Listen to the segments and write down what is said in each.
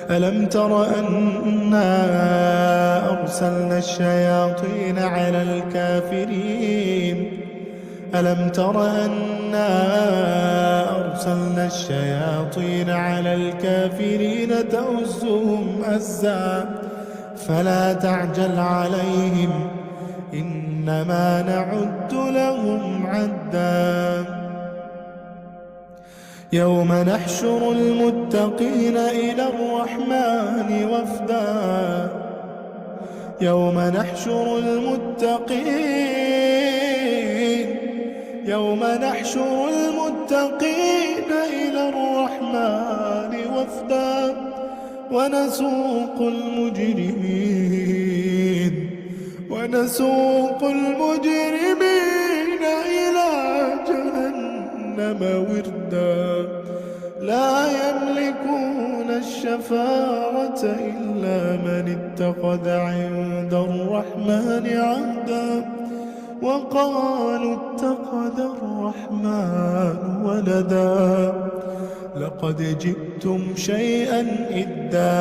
ألم تر أنا أرسلنا الشياطين على الكافرين ألم تر أنا أرسلنا الشياطين على الكافرين تؤزهم أزا فلا تعجل عليهم إنما نعد لهم عدا يوم نحشر المتقين إلى الرحمن وفدا يوم نحشر المتقين إلى الرحمن وفدا ونسوق المجرمين إلى جهنم وردا لا يملكون الشفاعة إلا من اتخذ عند الرحمن عهدا وقالوا اتخذ الرحمن ولدا لقد جئتم شيئا إدا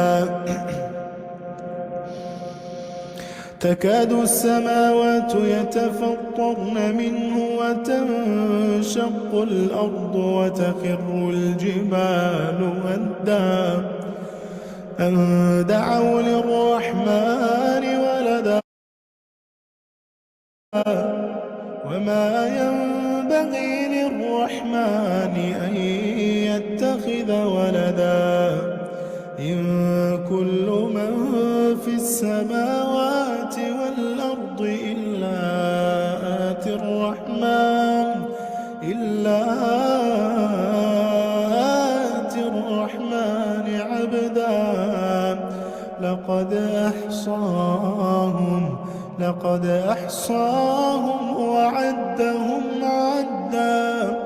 تكاد السماوات يتفطرن منه وتنشق الأرض وتخر الجبال هدا أن دعوا للرحمن ولدا وما ينبغي للرحمن أن يتخذ ولدا إن كل من في السماوات والأرض إلا آتي الرحمن عبدا لقد أحصاهم وعدهم عدا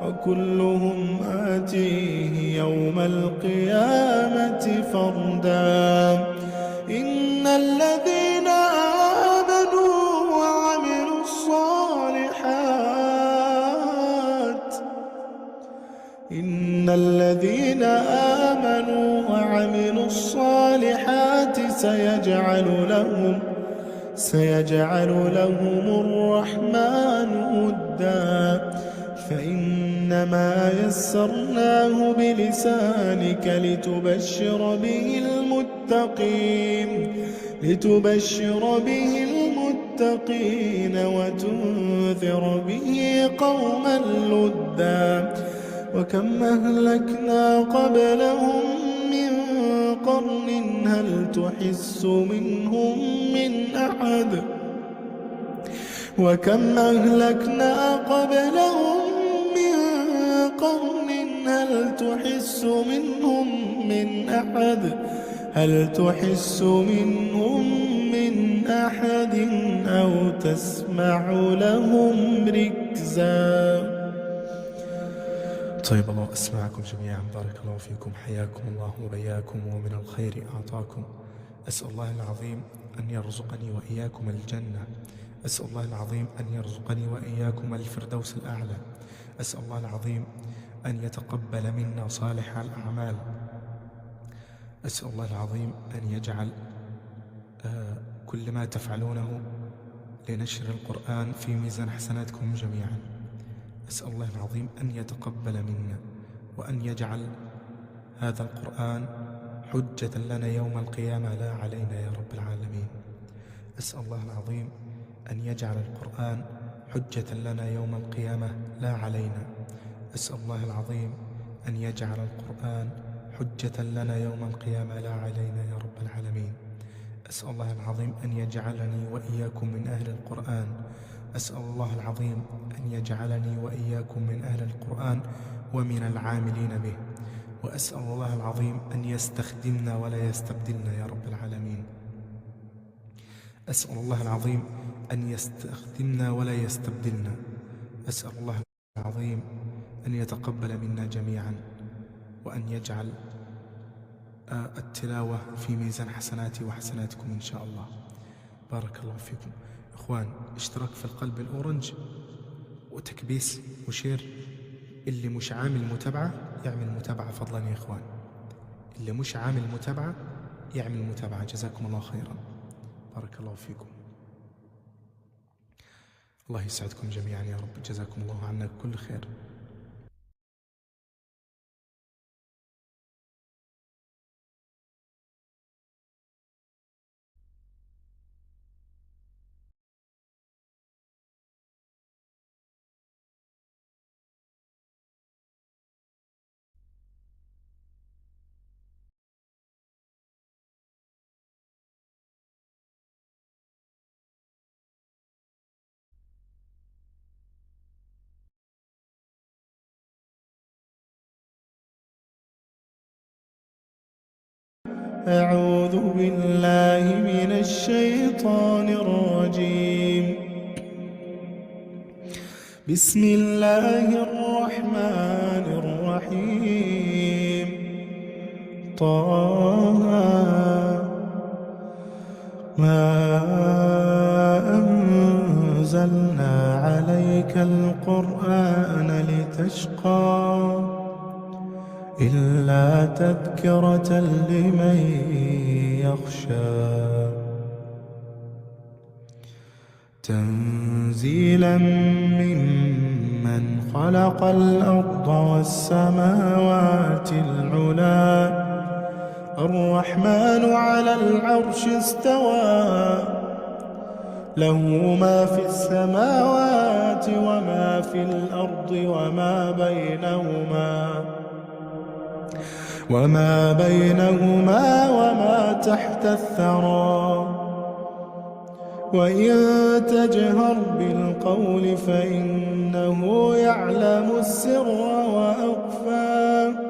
وكلهم آتيه يوم القيامة فردا إن الذين آمنوا وعملوا الصالحات سيجعل لهم الرحمن ودا فإنما يسرناه بلسانك لتبشر به المتقين وتنذر به قوما لدا وكم أهلكنا قبلهم من قرن هل تحس منهم من أحد وكم أهلكنا قبلهم من قرن هل تحس منهم من أحد أو تسمع لهم ركزا. طيب الله أسمعكم جميعا، بارك الله فيكم، حياكم الله وبياكم ومن الخير أعطاكم. أسأل الله العظيم أن يرزقني وإياكم الجنة، أسأل الله العظيم أن يرزقني وإياكم الفردوس الأعلى، أسأل الله العظيم أن يتقبل منا صالح الأعمال، أسأل الله العظيم أن يجعل كل ما تفعلونه لنشر القرآن في ميزان حسناتكم جميعا. أسأل الله العظيم أن يتقبل منا وأن يجعل هذا القرآن حجة لنا يوم القيامة لا علينا يا رب العالمين. أسأل الله العظيم أن يجعل القرآن حجة لنا يوم القيامة لا علينا. أسأل الله العظيم أن يجعل القرآن حجة لنا يوم القيامة لا علينا يا رب العالمين. أسأل الله العظيم أن يجعلني وإياكم من أهل القرآن. أسأل الله العظيم أن يجعلني وإياكم من أهل القرآن ومن العاملين به. وأسأل الله العظيم أن يستخدمنا ولا يستبدلنا يا رب العالمين. أسأل الله العظيم أن يستخدمنا ولا يستبدلنا. أسأل الله العظيم أن يتقبل منا جميعا وأن يجعل التلاوة في ميزان حسناتي وحسناتكم إن شاء الله. بارك الله فيكم إخوان. اشتراك في القلب الأورنج وتكبيس وشير. اللي مش عامل متابعة يعمل متابعة فضلا يا إخوان. اللي مش عامل متابعة يعمل متابعة. جزاكم الله خيرا، بارك الله فيكم. الله يسعدكم جميعا يا رب، جزاكم الله عنا كل خير. أعوذ بالله من الشيطان الرجيم. بسم الله الرحمن الرحيم. طه ما أنزلنا عليك القرآن لتشقى إلا تذكرة لمن يخشى تنزيلا ممن خلق الأرض والسماوات العلى الرحمن على العرش استوى له ما في السماوات وما في الأرض وما بينهما وما تحت الثرى وإن تجهر بالقول فإنه يعلم السر وأخفى.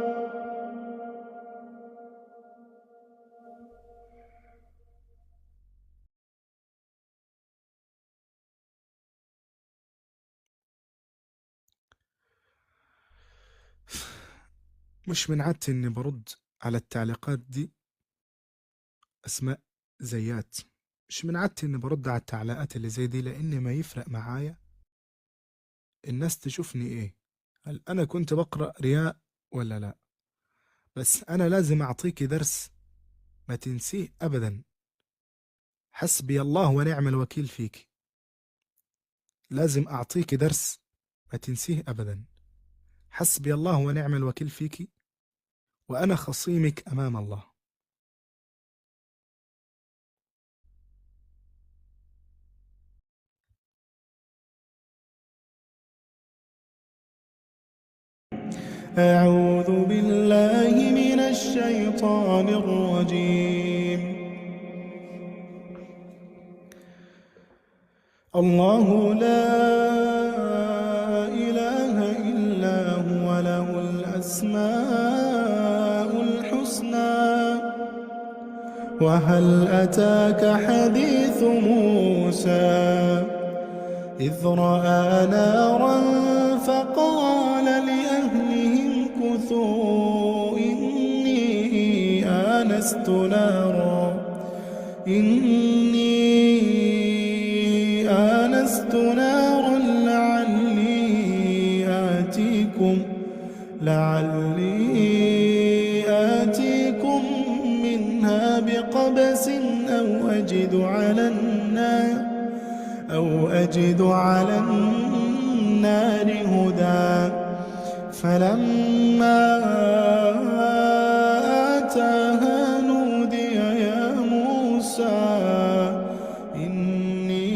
مش من عادتي اني برد على التعليقات دي اسماء زيات، مش من عادتي اني برد على التعليقات اللي زي دي، لان ما يفرق معايا الناس تشوفني ايه، هل انا كنت بقرأ رياء ولا لا. بس انا لازم اعطيكي درس ما تنسيه ابدا. حسبي الله ونعم الوكيل فيك. لازم اعطيكي درس ما تنسيه ابدا. حسبي الله ونعم الوكيل فيك، وأنا خصيمك أمام الله. أعوذ بالله من الشيطان الرجيم. الله لا إله إلا هو له الأسماء الحسنى. وهل أتاك حديث موسى إذ رأى نارا فقال لأهلهم كثوا إني آنست نارا لعلي آتيكم منها بقبس أو أجد على النار هدى. فلما آتاها نودي يا موسى إني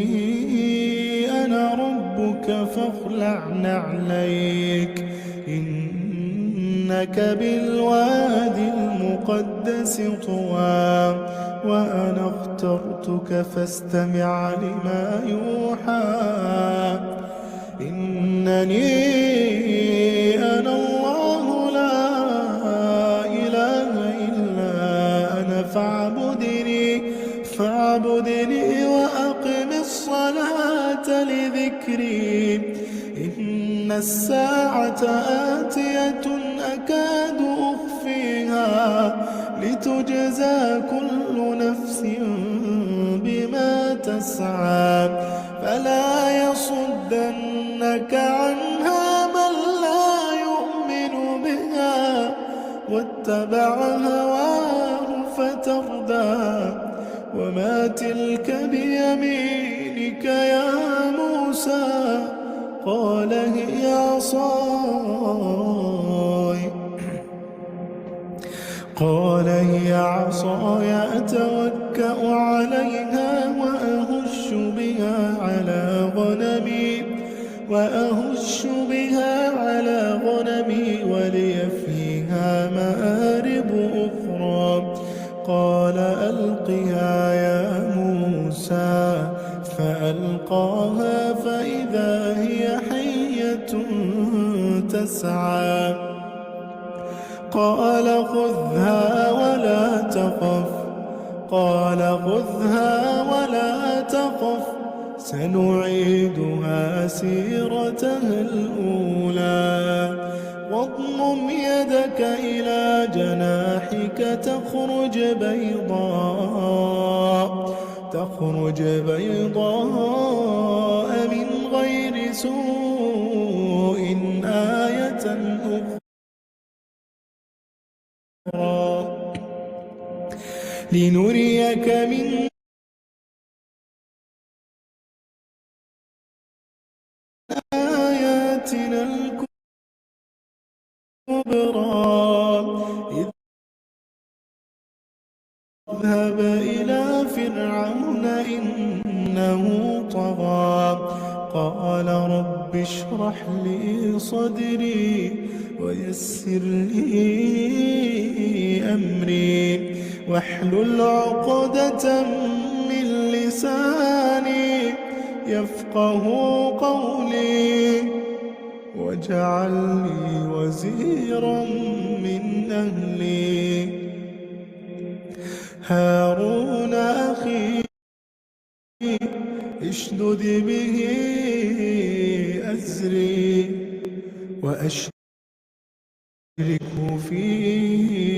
أنا ربك فاخلع نعليك إنك بالوادي المقدس طوى وأنا اخترتك فاستمع لما يوحى. إنني أنا الله لا إله إلا أنا فاعبدني وأقم الصلاة لذكري. إن الساعة آتية أكاد أخفيها لتجزى كل نفس بما تسعى فلا يصدنك عنها من لا يؤمن بها واتبع هواه فتردى وما تلك بيمينك يا موسى قال هي عصاي أتوكأ عليها وأهش بها على غنمي ولي فيها مآرب أخرى قال ألقها يا موسى فألقاها فإذا هي حية تسعى قال خذها ولا تخف سنعيدها سيرتها الأولى واضمم يدك إلى جناحك تخرج بيضاء من غير سوء آية أخرى لنريك من آياتنا الكبرى اذهب إلى فرعون إنه طغى قال رب اشرح لي صدري ويسر لي أمري واحلل عقدة من لساني يفقه قولي واجعل لي وزيرا من أهلي هارون أخي اشدد به أزري وأشركه في